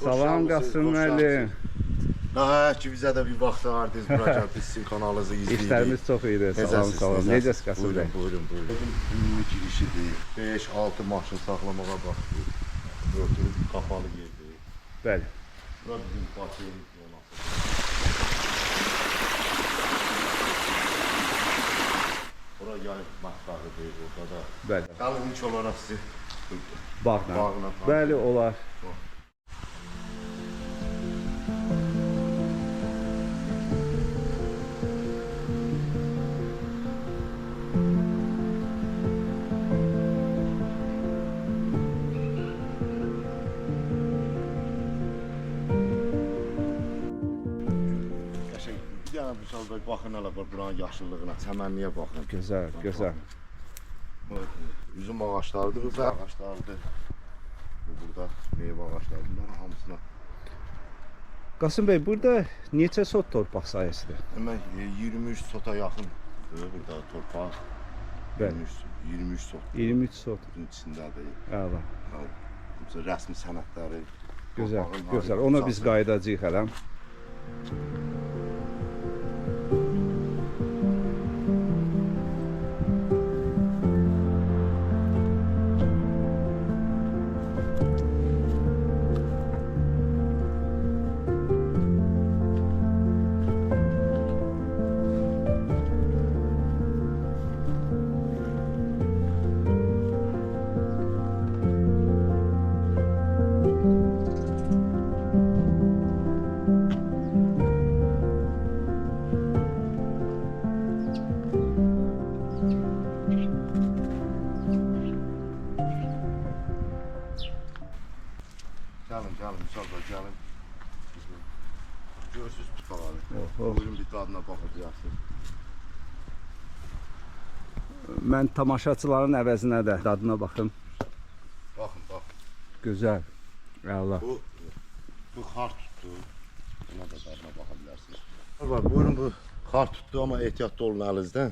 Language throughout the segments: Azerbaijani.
Salam Qasım müəllim. Nəhayət ki, bizə də bir vaxt ayırdınız bura gəlib, biz sizin kanalınızı izləyirik. İşlərimiz çox iyidir. Salam, salam. Necəsiz Qasım bəy? Buyurun. Günlük işidir. 5-6 maşın saxlamağa başlayır. Örtülü, qapalı yerdir. Bəli. Bura bizim basiyemiz olması. Bura yay mətbəxidir, orada da. Bəli. Gəlin ilk olaraq sizi Bağla. Bəli, olar. Bir dənə misal baxın hələ buranın yaşıllığına, çəmənliyə baxın. Gözəl, gözəl. Üzüm ağaçlarıdır, üzüm ağaçlarıdır. Burada meyvə ağaçları, bunların hamısına. Qasım bəy, burada neçə sot torpaq sayəsidir? Demək 23 sota yaxın burada torpaq. Bəli. 23 sot. 23 sot. Bunun içindədir. Əla. Rəsmi sənədləri. Gözəl, gözəl. Ona biz qayıdacağıq hələ. Gəlin, müsaade gəlin. Görsüz tutmaları. Oh. Buyurun bir dadına baxacaqsınız. Mən tamaşaçıların əvəzinə də dadına baxım. Baxın. Gözəl. Əla. Bu xar tutdu. Buna da dadına baxa bilərsiniz. Var, buyurun bu xar tutdu amma ehtiyatlı olun əlinizdən.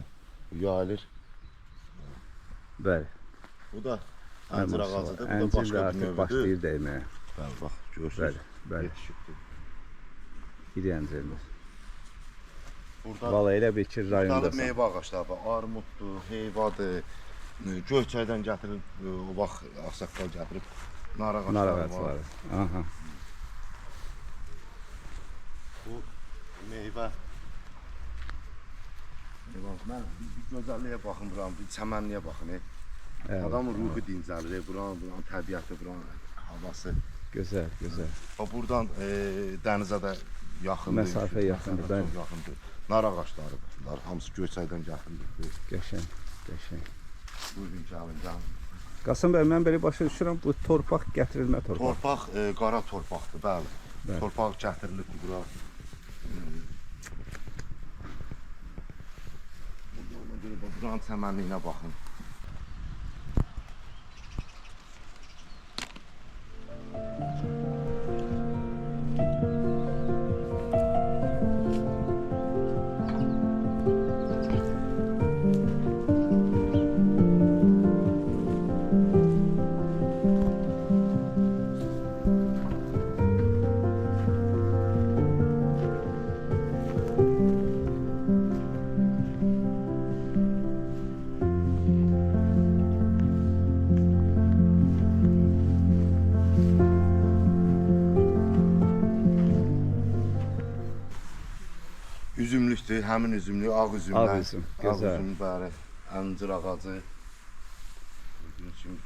Bu yayılır. Bəli. Bu da əncir ağacıdır. Bu da Əncir başqa bir artıq növüdür. başlayır dəyməyə. Bəli, bax, görürsünüz. Bəli. Yetişibdir. İri əncirimiz. Burada Valla elə bir ki, rayondasan. meyvə ağaçları var. Armuddur, heyvadır. Göyçaydan gətirib, o vaxt ağsaqqal gətirib nar ağacları var. Aha. Bu meyvə. Mən bir gözəlliyə baxın buranın, bir çəmənliyə baxın. Adamın ruhu dincəlir, buranın təbiəti, buranın havası. Gözəl, gözəl. Buradan dənizə də yaxındır. Məsafə yaxındır, bəli. Çox yaxındır. Nar ağacları bunlar, hamısı Göyçaydan gətirilib. Qəşəng, qəşəng. Buyurun, gəlin. Qasım bəy, mən belə başa düşürəm, bu torpaq gətirilmə torpaq. Torpaq qara torpaqdır, bəli. Bəli. Torpaq gətirilib bura. Buranın çəmənliyinə baxın. Üzümlükdür, həmin üzümlük, ağ üzümlər. Ağ üzüm, gözəl. Ağ üzüm, bəli, əncir ağacı. Şimdi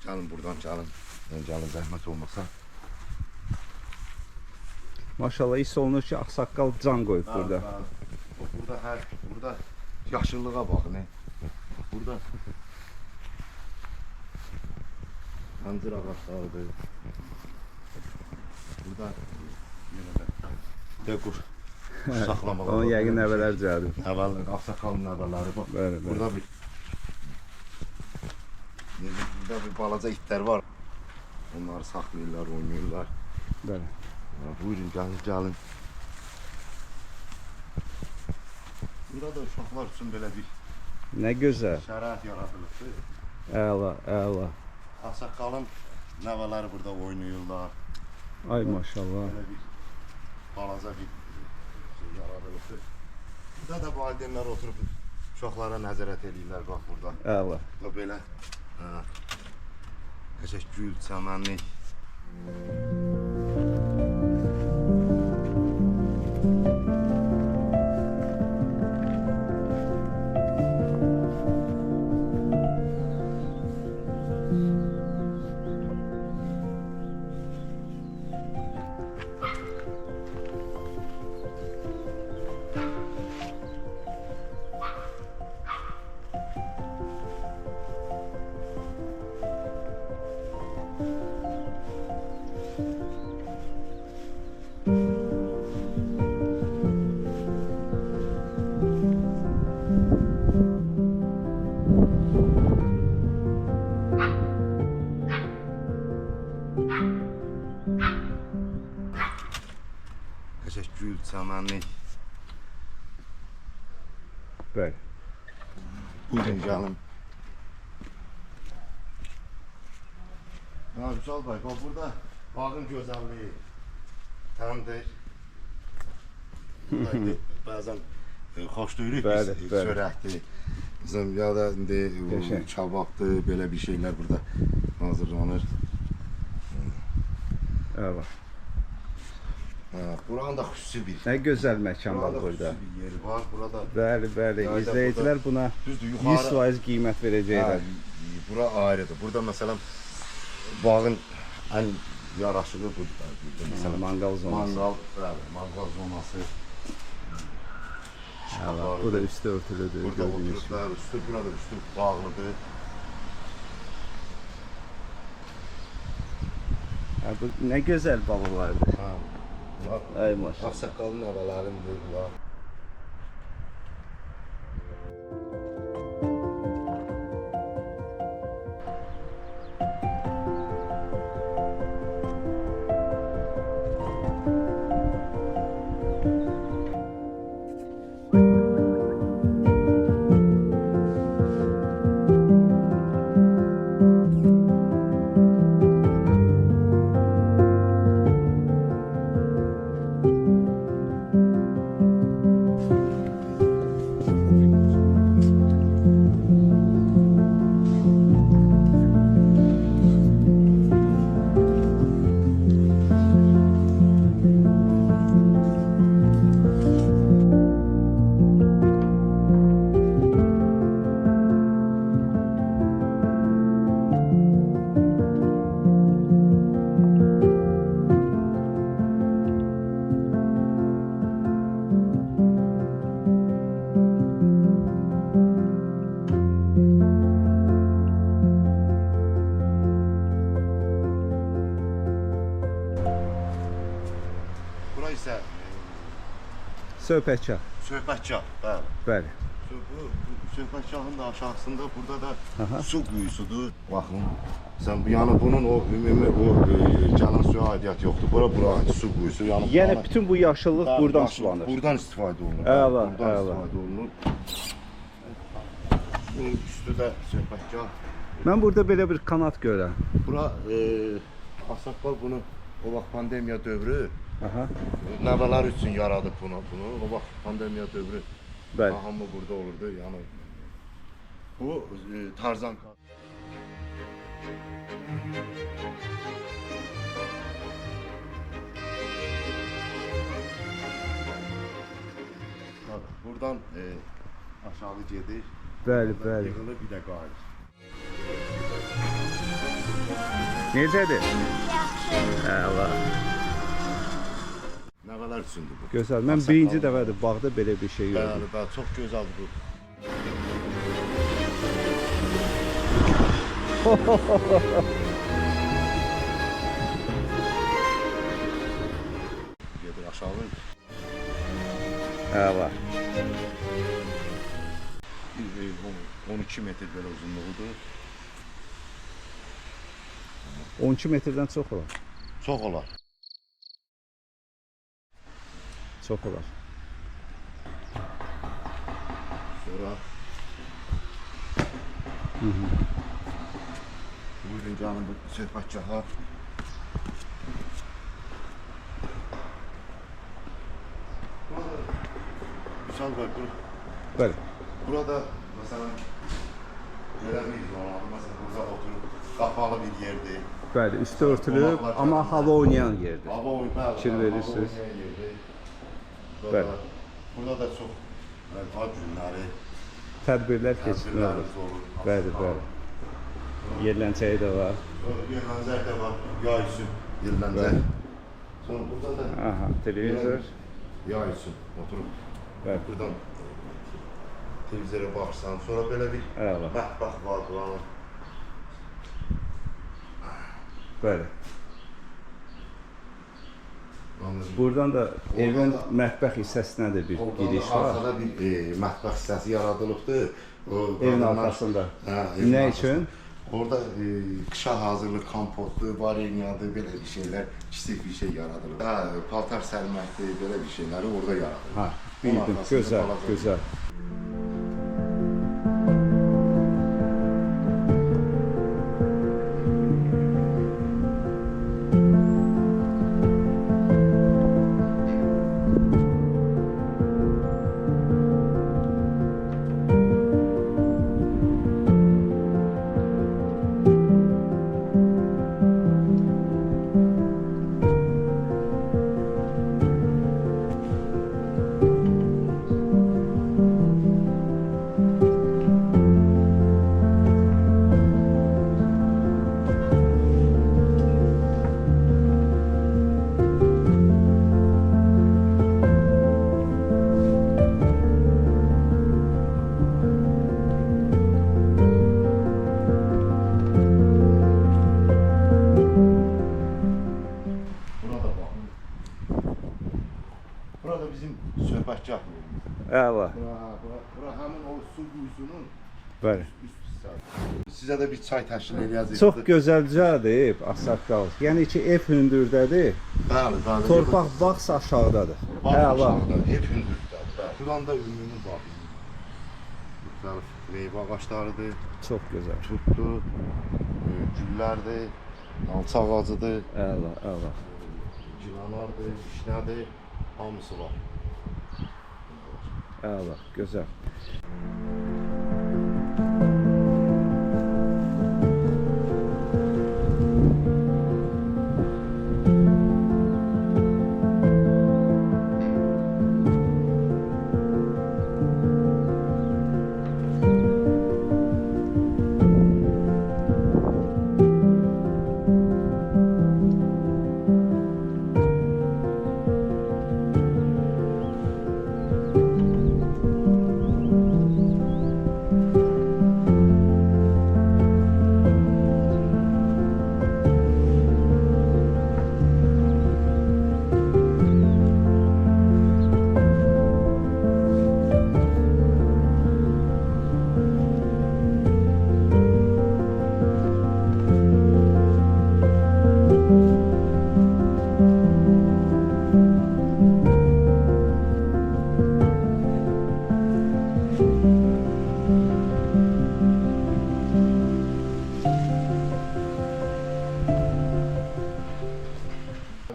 gəlin buradan, gəlin, zəhmət olmasa. Maşallah, hiss olunur ki, ağsaqqal can qoyub burada. Burada yaşıllığa baxın. Burada əncir ağaclarıdır. Burada yenə də dequr. Saxlamalı. Onun yəqin nəvələr cəhədir. Nəvələr, ağsaqqalın nəvələri. Bəli. Burada bir balaca itlər var. Onları saxlayırlar, oynayırlar. Bəli. Buyurun, gəlin. Burada da uşaqlar üçün belə bir Nə gözəl. şərait yaradılıbdır. Əla, əla. Ağsaqqalın nəvələri burada oynayırlar. Bəli. Ağsaqqalın nəvələri burada oynayırlar. Burada bir balaca itlər var. Onları saxlayırlar, oynayırlar. Buyurun, gəlin. Burada bir Ay maşallah. Böyle bir balaca bir şey yaradılıbdır. Burada da valideynlər oturub uşaqlara nəzarət edirlər bax burada. Əla. Da belə. Hə. Qəşəng gül, çəmənlik. Qəşəng gül, çəmənlik. Bəli. Buyurun gəlin. Ha, Vüsal bəy, bax burada bağın gözəlliyi təmdir. Bəzən xoşduyuruq Bəli, biz, bəli. çörəkdir. Bizim ya da indi Qəşəng. kababdır, belə bir şeylər burada hazırlanır. Əla. Ha, buranın da xüsusi bir Nə gözəl məkan var burada burada. xüsusi bir yeri var. Burada Bəli, bəli. Yayda İzləyicilər buna düzdür, 100% qiymət Ha, verəcəklər. bura ayrıdır. Burada məsələn bağın ən yaraşığı burada. Məsələn Manqal zonası. manqal, bəli, manqal zonası. Əla. Bu da üstü örtülüdür. Burada gördüyünüz kimi. oturublar, üstü burada üstü bağlıdır. Ha, bu nə gözəl balıqlardır. Ha. Bunlar Ay maşallah. ağsaqqalın nəvələrindir bunlar. Bura isə Söhbətçi. söhbətgah, bəli. Bəli. Bu söhbətgahın da aşağısında burada da Aha. su quyusudur. Baxın. Sən yəni bunun o ümumi o gələn suya aidiyyəti yoxdur. Bura ait su quyusu. Yəni Yəni buranın- bütün bu yaşıllıq Bəli, buradan yaşıl- sulanır. Buradan istifadə olunur. Əla, Buradan əla. istifadə olunur. Bunun üstü də söhbətgah. Mən burada belə bir kanat görürəm. Bura ağsaqqal bunu o vaxt pandemiya dövrü Aha. nəvələr üçün yaradıb bunu. O vaxt pandemiya dövrü Bəli. hamı burada olurdu. Yəni bu Tarzan buradan aşağı gedir. Bəli, Buradan bəli. Yığılır bir də qayıdır. Necədir? Yaxşı. Əla. Nəvələr üçündür bu. Gözəl. Mən Ağsaqqal- birinci dəfədir bağda belə bir şey gördüm. Bəli, bəli, çox gözəldir bu. Gedir aşağı. Əla. 12 metr belə uzunluğudur. 12 metrdən çox olar. Çox olar. Çox olar. Sonra buyurun canım bu söhbətgaha. Vüsal Bey, Bəli. burada mesela böyle bir yol var. Mesela burada oturup kapalı bir yerde. Bəli, üstü örtülüb, amma hava oynayan yerdir. Hava oynayan Fikir verirsiniz. yerdə. Bəli. Burada da çox ad günləri, Tədbirlər keçirilir. tədbirlərimiz olur. Bəli, bəli. Yerləncəyi də var. Yerləncək də var, yay üçün yerləncək. Sonra burada da Aha, televizor. yay üçün oturup Bəli. buradan televizora baxsan, sonra belə bir Əla. mətbəx var buranın. Bəli. Anladın mı? Buradan da evin Oradan da- mətbəx hissəsinə də bir Oradan giriş da var. arkada bir mətbəx hissəsi yaradılıbdır. O Evin qadınlar- arxasında. Hə, evin Nə arxasında. üçün? Orada qışa hazırlıq, kompotdur, varenyadır, belə bir şeylər, kiçik bir şey yaradılır. Hə, paltar sərməkdir, belə bir şeyləri orada yaradılır. Ha, Onun bildim. arxasında Gözəl, balaca- gözəl. Burada bax. Burada bizim söhbətgah yerimiz. Əla. Bura həmin o su quyusunun Bəli. üst hissəsi. Sizə də bir çay təşkil eləyəcəyik. Çox gözəlcədir, Ağsaqqal. Yəni ki, ev hündürdədir. Bəli, bəli. Torpaq bağ aşağıdadır. Əla. Hep hündürlükdədir. Bəli. Buradan da ümumi bax. Müxtəlif meyvə ağaclarıdır, Çox gözəl. tutdur, güllərdir, alça ağacıdır, Əla, əla. gilanlardır, vişnədir, hamısı var. Əla, gözəl.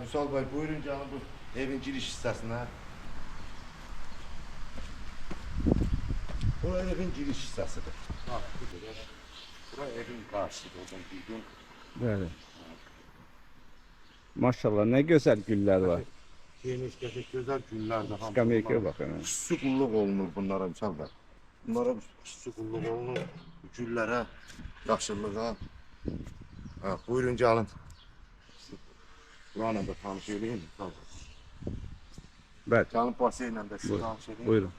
Vüsal Bey, buyurun canım bu evin giriş hissəsinə. Bura evin giriş hissəsidir. Bax, bu qədər. Bura evin qarşısıdır, oradan bir gün. Bəli. Maşallah, nə gözəl güllər var. Geniş, qəşəng, gözəl günlərdir. Skamerkaya baxın. Xüsusi qulluq olunur bunlara Vüsal Bey. Bunlara xüsusi qulluq olunur. Güllərə, yaşıllığa. Ha, buyurun gəlin. Buranla da tanış edeyim. Bəli. Gəlin baseynlə də sizi Buyurun. tanış edeyim. Buyurun.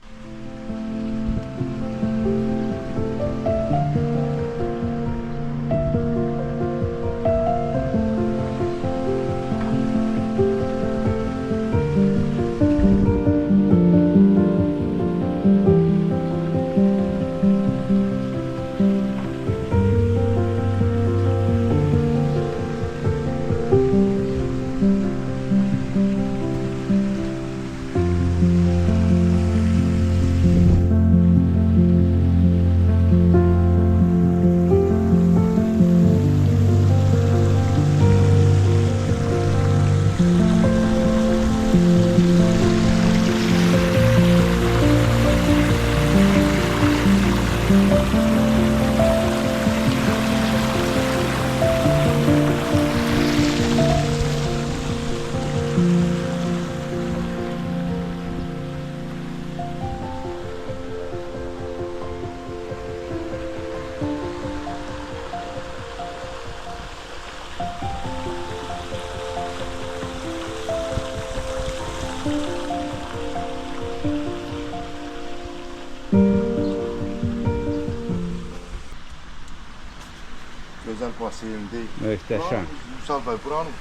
gözəl baseyndir. Möhtəşəm. Vüsal bəy, buranın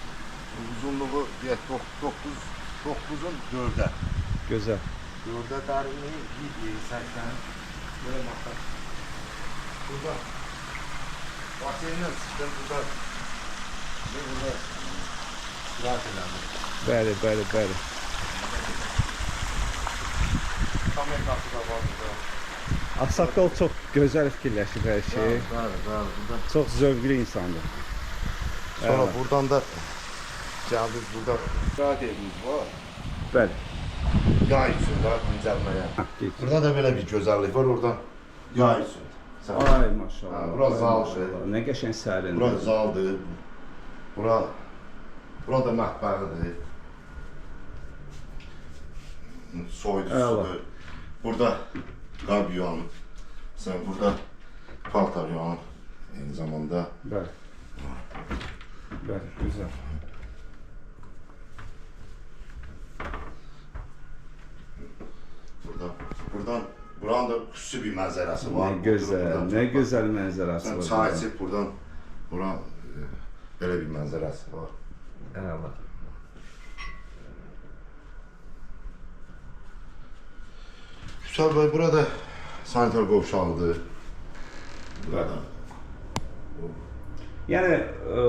uzunluğu deyək 9-un 4-ə. Gözəl. 4-ə dərinliyi 80. Belə baxaq. Burada baseyndən çıxdım, burada istirahat elədim. Bəli. Kamerası da var burada. Ağsaqqal çox gözəl fikirləşir hər şey. Bəli. Burada. Çox zövqlü insandır. Sonra Evet. buradan da gəldik, burada istirahat evimiz var. Bəli. Yay üçün var, incəlməyə. Geç. Burada da belə bir gözəllik var, oradan yay üçün. Ay maşallah. Ha, bura ay, zaldır. maşallah. Nə qəşəng sərindir. Bura zaldır. Bura da mətbəxidir. Soyudusudur. Burada qab yuyanır. Sən burada paltar yuyanır. Eyni zamanda. Bəli. Bəli, gözəl. Buranın da xüsusi bir mənzərəsi var. Nə gözəl, nə gözəl mənzərəsi Sən var. çay içib buradan, belə bir mənzərəsi var. Əla. Vüsal bəy, burada sanitar qovşağıdır. Burada. Yəni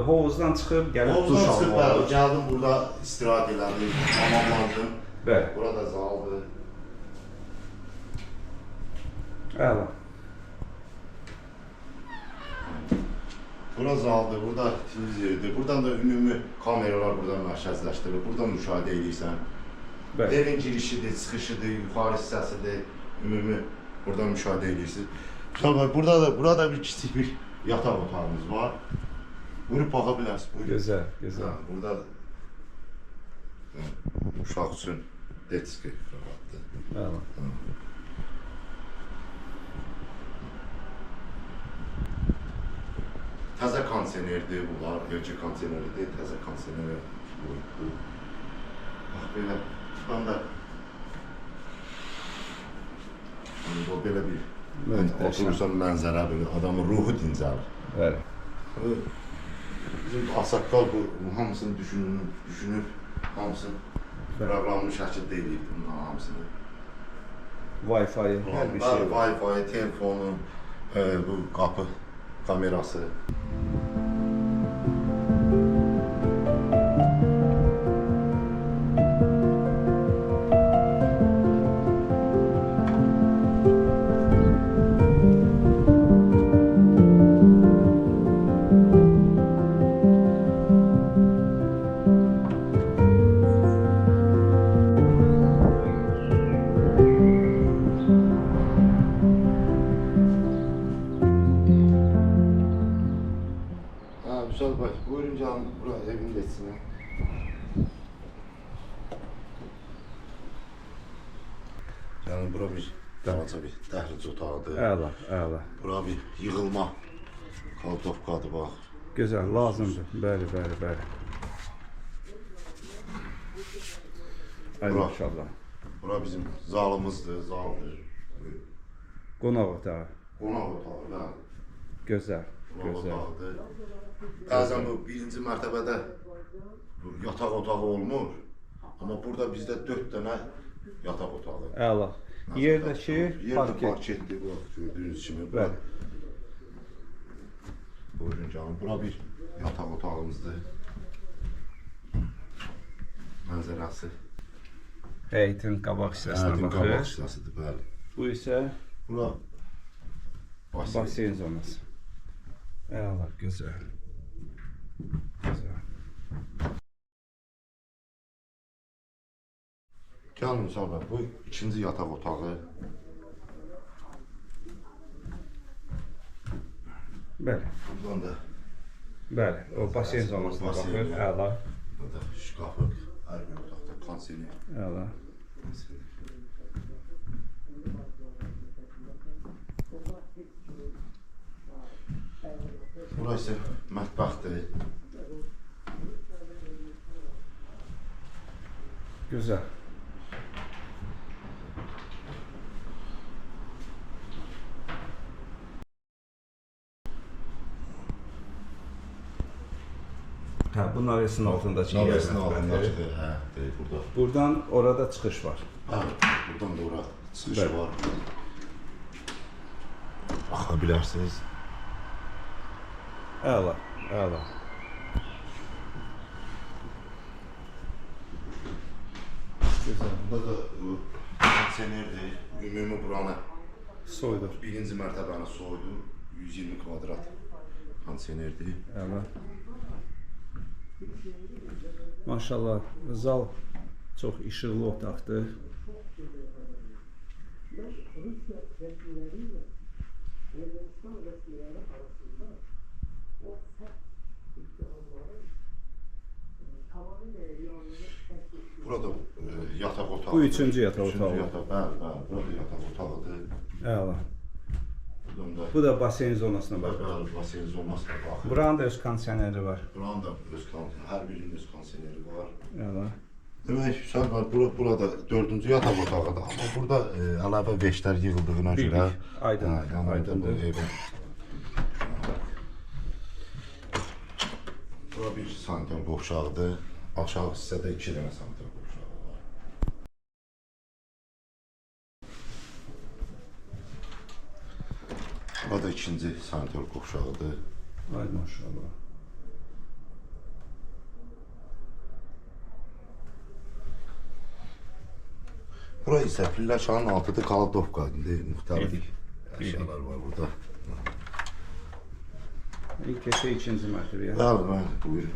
hovuzdan çıxıb gəlib duş Hovuzdan çıxıb bəli, almalı. gəldim burada istirahət elədim, tamamlandım. Bəli. Burada zaldır. Əla. Bura zaldır, burada televizordur. Buradan da ümumi kameralar buradan mərkəzləşdirilir. Buradan müşahidə edirsən. Bəli. Evin girişidir, çıxışıdır, yuxarı hissəsidir. Ümumi buradan müşahidə edirsiniz. Vüsal bəy, burada bir kiçik bir yataq otağımız var. Buyurub baxa bilərsiniz. Buyurun. Gözəl, gözəl. Burada uşaq üçün detski kravatdır. Əla. Təzə kondisionerdir bunlar, öncə kondisioneridir, təzə kondisioneri bu. Bax belə, çıxanda o belə bir oturursan mənzərə, belə adamın ruhu dincəlir. Bəli. Bizim Ağsaqqal bu hamısını düşünüb, hamısını proqramlı şəkildə eləyib bunların hamısını. Wi-Fi, hər bir şey var. Wi-Fi, telefonu, bu qapı kamerası. Vüsal bəy, buyurun canım, bura evin geçsin. Yani bura bir balaca bir dəhlic otağıdır. Əla, əla. Bura bir yığılma kaltovkadır bax. Gözəl, lazımdır. Bəli. Ay Bura. maşallah. Bura bizim zalımızdır, zaldır. Qonaq otağı. Qonaq otağı, bəli. Gözəl, Qonaq gözəl. otağıdır. Bəzən bu birinci mərtəbədə bu yataq otağı olmur. Amma burada bizdə 4 dənə yataq otağı. Əla. Yerdəki parket. parket. Parketdir bu, gördüyünüz kimi. Bəli. Buyurun canım, bura bir yataq otağımızdır. Mənzərəsi. Həyətin qabaq hissəsinə Qabaq baxır. hissəsidir, bəli. Bu isə Bura basen. basen zonası. Əla, gözəl. Gözəl. Gəlin Vüsal bəy, bu ikinci yataq otağı. Bəli, Buradan da bəli. O basen zonasına Basen, baxır. bəli. Əla, burada şkafı, hər bir otaqda kondisioner. əla. Burası mətbəxdir. Gözəl. Ha, bu navesin altındaki Navesin yer altındakidir. Hə, deyil burada. Buradan orada çıxış var. Hə, buradan da ora çıxış Bəli. var. Baxa bilərsiniz. Əla, əla. Güzel. Burada da kondisionerdir. Ümumi buranı Soydur. birinci mərtəbəni soydu. 120 kvadrat kondisionerdir. Əla. Maşallah, zal çox işıqlı otaqdır. Burada yataq otağı. Bu üçüncü yataq Üçüncü otağı. yataq, bəli, bəli. Burada yataq otağıdır. Əla. Buradan da Bu da basen zonasına bax. bəli, basen zonasına baxır. Buranın da öz kondisioneri var. Buranın da öz kondisioneri, hər birinin öz kondisioneri var. Əla. Demək, Hüseyin var, burada dördüncü yataq otağıdır. Amma burada əlavə veşlər yığıldığına görə... Bilirik, aydındır, yəni aydındır. bu evin... Bura bir sanitar qovşağıdır. Aşağı hissədə 2 dənə sanitar qovşağı var. Burada ikinci sanitar qovşağıdır. Ay maşallah. Bura isə pilləkanın altıdır, kaladovka, müxtəlif Bilirik, əşyalar var burada. İlk keçək ikinci mərtəbəyə. Bəli, bəli, buyurun.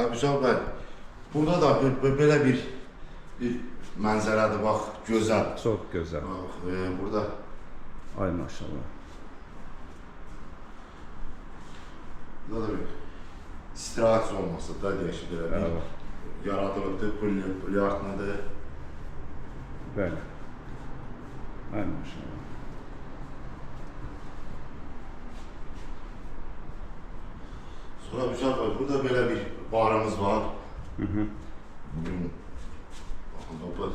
Əbüzal bəy, burada da belə bir mənzərədir, bax, gözəl. Çox gözəl. Bax, burada Ay maşallah. da bir istirahət zonası da deyək ki, belə bir yaradılıbdır, bilyardnadır. Bəli. Ay maşallah. Sonra Hüseyin bəy, burada belə bir barımız var. Bugün baxın, bu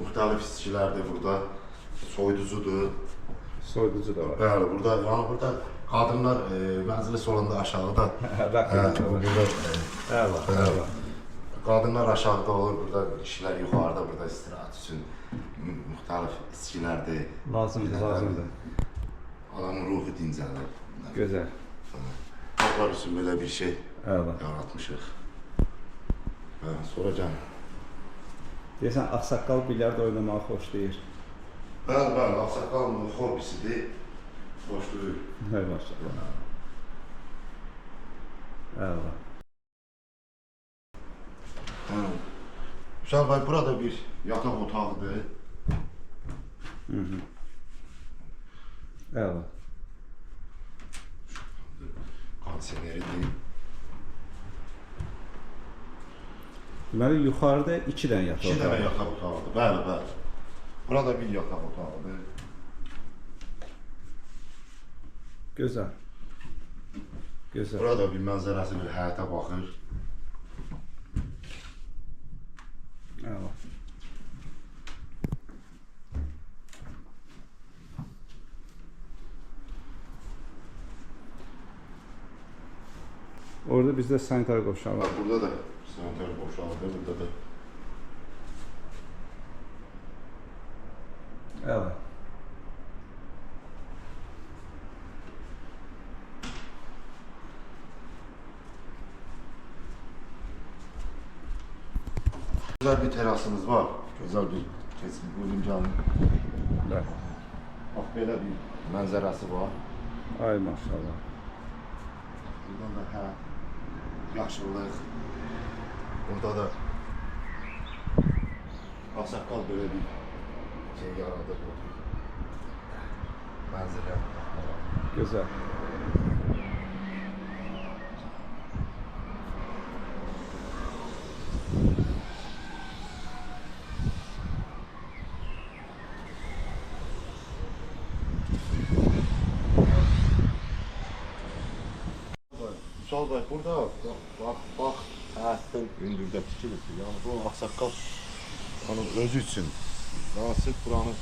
müxtəlif istikilərdir burada, soyuducudur. Soyuducu da var. Bəli, burada qadınlar mənzili solunda aşağıda. Burada Əla, əla. qadınlar aşağıda olur, burada kişilər yuxarıda, burada istirahət üçün müxtəlif istikilərdir. Lazımdır, lazımdır. Adamın ruhu dincəlir. Gözəl. Qaplar üçün belə bir şey Əla. yaratmışıq. Sonra gəlin. Deyəsən, ağsaqqal bilyard oynamağı xoşlayır. Bəli, bəli, ağsaqqalın hobbisidir. Xoşlayır. Hay maşallah. Əla. Hüseyin bəy, burada bir yataq otağıdır. Əla. Kondisioneridir. Deməli, yuxarıda 2 dənə yataq 2 dənə otağı. yataq otağıdır, bəli, bəli. Burada bir yataq otağıdır. Gözəl. Gözəl. Burada bir mənzərəsi bir həyətə baxır. Əla. Orada bizdə sanitar qovşağı var. Burada da sanitar qovşağıdır, burada da. Əla. Güzel bir terasımız var. Güzel bir kesin buyurun canım. Bəli. Bak belə bir mənzərəsi var. Ay maşallah. Buradan da yaşıllıq. Burada da ağsaqqal böyle bir şey yaradır. Mənzərə. Gözəl. Sol bak burada bak həyatdan hündürdə tikilibdir. Yəni bu ağsaqqal yəni özü üçün, daha sırf buranı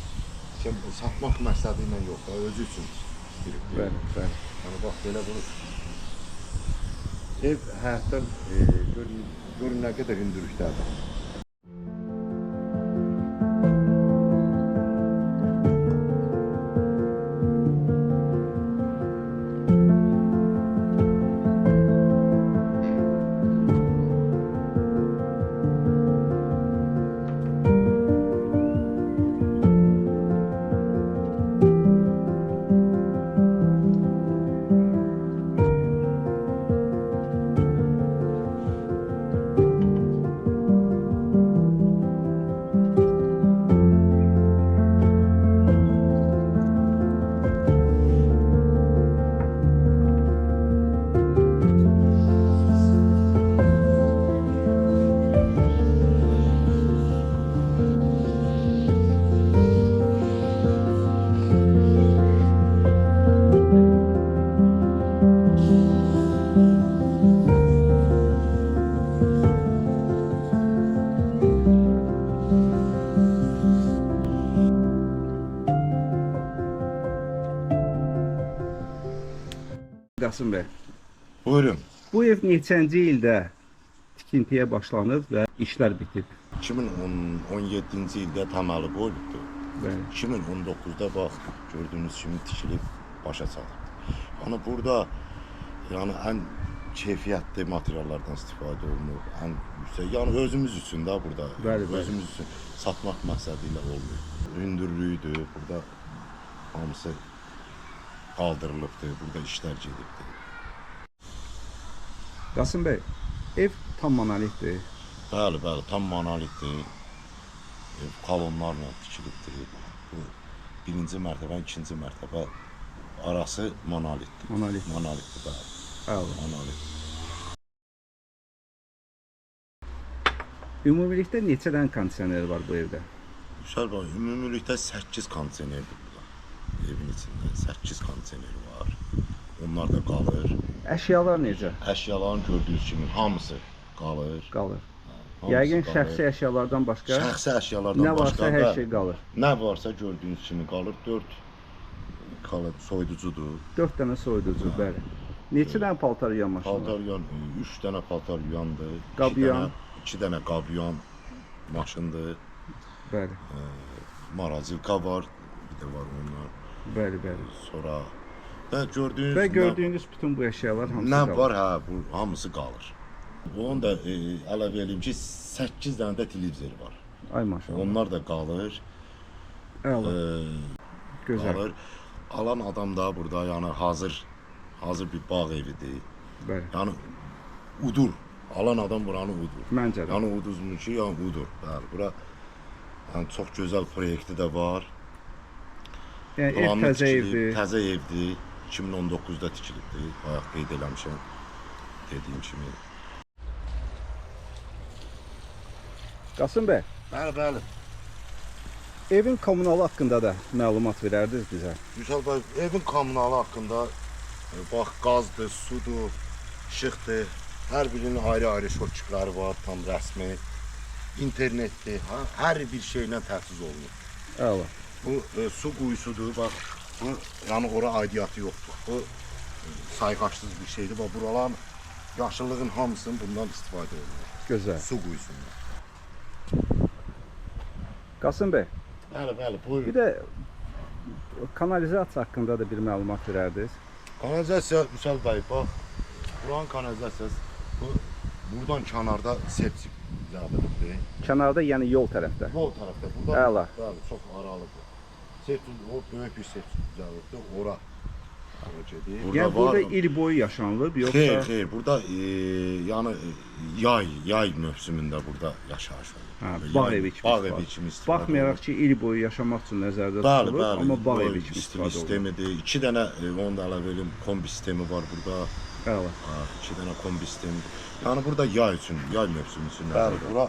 satmaq məqsədi ilə yox, da özü üçün tikilibdir. Bəli, bəli. Yəni bax belə bunu ev həyatdan görün nə qədər hündürlükdədir. Qasım bəy, Buyurun. bu ev neçənci ildə tikintiyə başlanıb və işlər bitib? 2017-ci ildə təməli qoyulubdur. Bəli. 2019-da bax gördüyünüz kimi tikilib başa çatıb. Yəni burada yəni ən keyfiyyətli materiallardan istifadə olunur, ən yüksək. Yəni özümüz üçün də burada, Bəli, bəli. özümüz üçün satmaq məqsədi ilə olmuyor. Hündürlüyüdür, burada hamısı qaldırılıbdır, burada işlər gedibdir. Qasım bəy, ev tam monolitdir. Bəli, bəli, tam monolitdir. Kolonlarla tikilibdir. Bu birinci mərtəbə, ikinci mərtəbə arası monolitdir. Monolit. Monolitdir, bəli. Əla. Monolit. Ümumilikdə neçə dənə kondisioner var bu evdə? Yüksel bəy, ümumilikdə 8 kondisionerdir burada. Evin içində 8 kondisioner var. Onlar da qalır. Əşyalar necə? Əşyaların gördüyünüz kimi hamısı qalır. Qalır. Hamısı Yəqin qalır. şəxsi əşyalardan başqa Şəxsi əşyalardan nə başqa varsa hər və şey qalır. Nə varsa gördüyünüz kimi qalır. 4 soyuducudur. 4 dənə soyuducu, bəli. Neçə dənə paltar yuyan maşını var? Paltar yuyan 3 dənə paltar yuyandır. Qabyan. 2 dənə qabyan maşındır. Bəli, Marazilka var. Bir də var onlar. bəli, bəli. Sonra və gördüyünüz Və gördüyünüz bütün bu əşyalar hamısı nə qalır. var, hə, bu hamısı qalır. Onu da əlavə eləyim ki, 8 dənə də televizor var. Ay maşallah. Onlar da qalır. Əla, gözəl. Qalır. Alan adam da burada yəni hazır bir bağ evidir. Bəli. Yəni udur. Alan adam buranı udur. Məncə də. Yəni uduzmuş ki, yəni udur. Bəli, bura yəni çox gözəl proyekti də var. Yəni ev Planlı təzə tikilib, evdir. Təzə evdir. 2019-da tikilibdir. Bayaq qeyd eləmişəm. Dediyim kimi. Qasım bəy, Bəli, bəli. evin kommunalı haqqında da məlumat verərdiniz bizə. Yüksel bəy, evin kommunalı haqqında bax qazdır, sudur, işıqdır. Hər birinin ayrı-ayrı şotçuları var, tam rəsmi. İnternetdir, hər bir şeylə təchiz olunur. Əla. Bu su quyusudur, bax. Bu yəni ora aidiyyatı yoxdur. Bu sayğaçsız bir şeydir. Bax buraların yaşıllığın hamısını bundan istifadə olunur. Gözəl. Su quyusundan. Qasım bəy, Bəli, bəli, bir buyurun. də kanalizasiya haqqında da bir məlumat verərdiniz. Kanalizasiya Yüksel bəy, bax. Buranın kanalizasiyası buradan kənarda septik zəbiddir. Kənarda, yəni yol tərəfdə. Yol tərəfdə. Burada Əla. bəli, çox aralıdır. Septik o böyük bir septik zəbiddir. Ora gedir. Yəni burada il boyu yaşanılıb, yoxsa? Xeyr, burada yəni yay mövsümündə burada yaşayış olur. Hə, Yəni bağ yay- evi kimi. Bağ istifadə. evi kimi istifadə Baxmayaraq ki, il boyu yaşamaq üçün nəzərdə Bəli, tutulur, bəli. amma bağ bu evi kimi istifadə istifadə olunur. sistemidir. 2 dənə onu da əlavə edim, kombi sistemi var burada. Əla. 2 dənə kombi sistemi. Yəni burada yay üçün, yay mövsümü üçün nəzərdə. Bura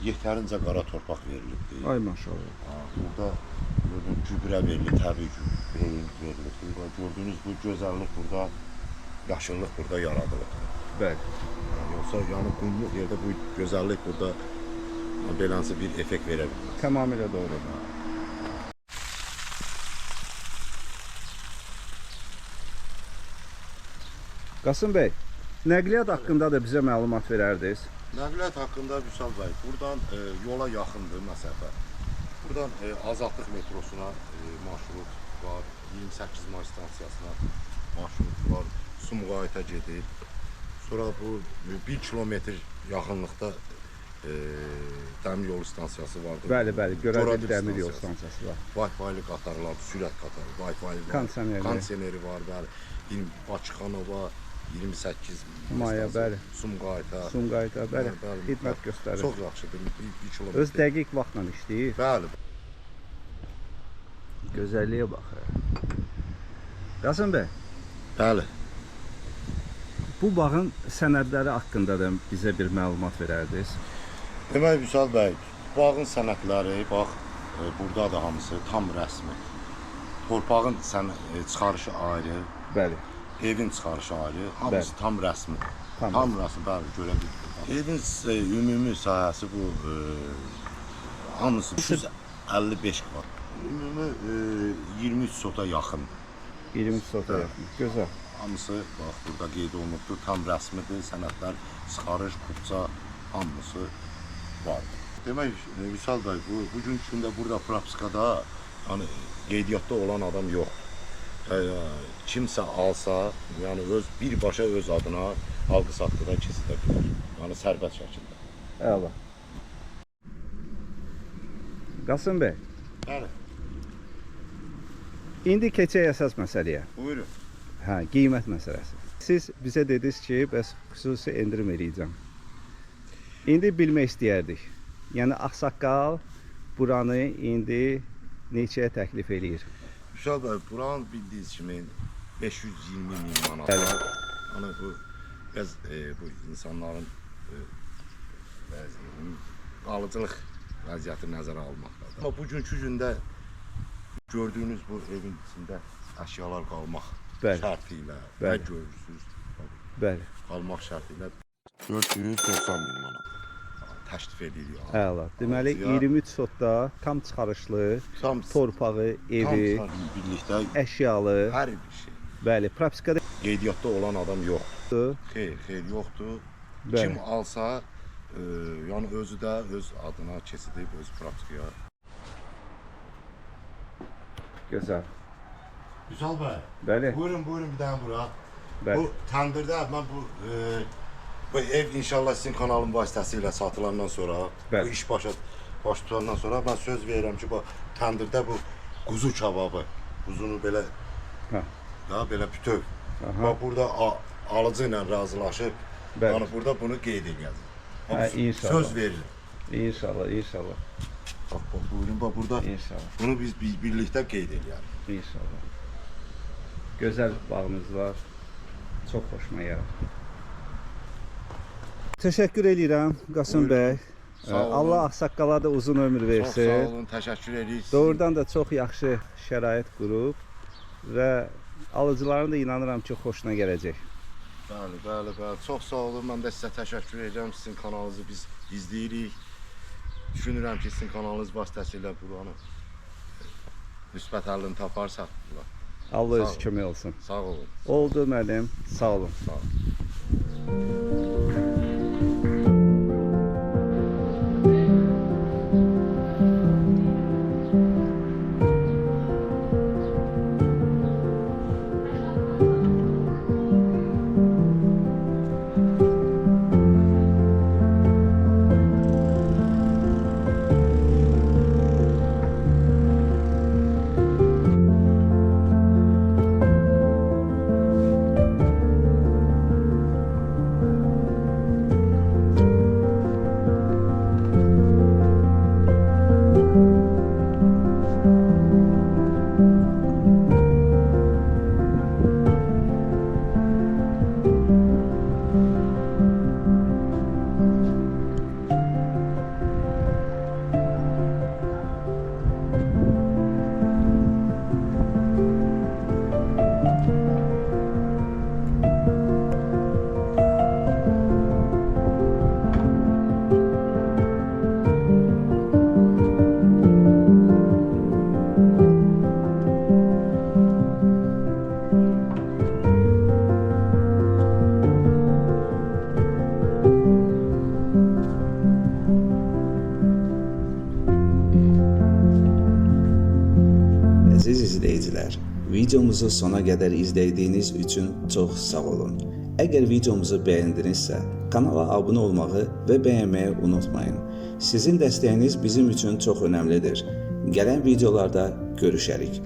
yetərincə qara torpaq verilibdir. Ay maşallah. Burada gördüyünüz gübrə verilir, təbii gübrə verilir. Burada gördüyünüz bu gözəllik burada, yaşıllıq burada yaradılıb. Bəli. Yox, olsa, yəni qumluq yerdə bu gözəllik burada beləncə bir effekt verə bilməz. Tamamilə doğrudur. Qasım bəy, nəqliyyat haqqında da bizə məlumat verərdiniz. Nəqliyyat haqqında Vüsal bəy, buradan yola yaxındır məsafə. Buradan Azadlıq metrosuna marşrut var, 28 may stansiyasına marşrut var, Sumqayıta gedir. Sonra bu 1 kilometr yaxınlıqda dəmir yolu stansiyası vardır. Bəli, Görədir Goradev dəmir yol stansiyası var. Wi-Fi-li qatarlar, sürət qatarı, Wi-Fi var, kondisioneri var, bəli. Bakıxanova, 28 Maya, bəli. Sumqayıta, bəli, xidmət göstərir. Çox yaxşıdır, 1 kilometr. Öz dəqiq vaxtla işləyir. Bəli. Gözəlliyə bax. Qasım bəy, Bəli. bu bağın sənədləri haqqında da bizə bir məlumat verərdiniz. Demək Vüsal bəy, bağın sənədləri, bax, burada da hamısı tam rəsmi. Torpağın çıxarışı ayrı, Bəli. evin çıxarışı ayrı, hamısı tam rəsmi. Tam rəsmi, bəli, görə bilirsiniz. Evin ümumi sahəsi bu, hamısı 355 kvadrat. Ümumi 23 sota yaxın. 23 sota yaxın. Gözəl. Hamısı bax burada qeyd olunubdur, tam rəsmidir, sənədlər, çıxarış, kupça, hamısı var. Demək, Vüsal bəy, bugün gündə burada propiskada yəni qeydiyyatda olan adam yoxdur. Kimsə alsa, yəni birbaşa öz adına alqı-satqıdan kesilə bilər. Yəni sərbəst şəkildə. Əla. Qasım bəy, Bəli, indi keçək əsas məsələyə. buyurun. Hə, qiymət məsələsi. Siz bizə dediniz ki, bəs xüsusi endirim eləyəcəm. İndi bilmək istəyərdik. Yəni ağsaqqal buranı indi neçəyə təklif eləyir? Vüsal bəy, buranın bildiyiniz kimi 520 min manat Bəli. var. Yəni bu insanların qalıcılıq vəziyyəti nəzərə almaqdadır. Amma bugünkü gündə gördüyünüz bu evin içində əşyalar qalmaq şərti ilə nə görürsünüz? Bəli. Qalmaq şərti ilə 490 min manat təklif edilir. Əla. Deməli 23 sotda tam çıxarışlı, torpağı, evi, birlikdə əşyalı, hər bir şey. bəli, propiskada Qeydiyyatda olan adam yoxdur. Xeyr, yoxdur. Kim alsa, yəni özü də öz adına keçidib öz propiskaya. Gözəl. Vüsal bəy. Bəli. Buyurun bir dənə bura. Bəli. Bu təndirdə mən bu ev inşallah sizin kanalın vasitəsilə satılandan sonra, bu iş baş tutandan sonra mən söz verirəm ki, bu təndirdə bu quzu kababı, quzunu belə belə bütöv. Bax burada alıcı ilə razılaşıb, yəni burada bunu qeyd edəcəm. İnşallah. Söz verirəm. İnşallah. Bax buyurun, bax burada bunu biz birlikdə qeyd edərik. İnşallah. Gözəl bağınız var. Çox xoşuma gəlir. Təşəkkür edirəm Qasım bəy. Allah ağsaqqala da uzun ömür versin. Çox sağ olun, təşəkkür edirik. Doğrudan da çox yaxşı şərait qurub və alıcıların da inanıram ki, xoşuna gələcək. Bəli. Çox sağ olun. Mən də sizə təşəkkür edirəm. Sizin kanalınızı biz izləyirik. Düşünürəm ki, sizin kanalınız vasitəsilə buranı müsbət həllini taparsaq. Allah öz kömək olsun. Sağ olun. Oldu mənim. Sağ olun. Sağ olun. Əziz izləyicilər, videomuzu sona qədər izlədiyiniz üçün çox sağ olun. Əgər videomuzu bəyəndinizsə, kanala abunə olmağı və bəyənməyi unutmayın. Sizin dəstəyiniz bizim üçün çox önəmlidir. Gələn videolarda görüşərik.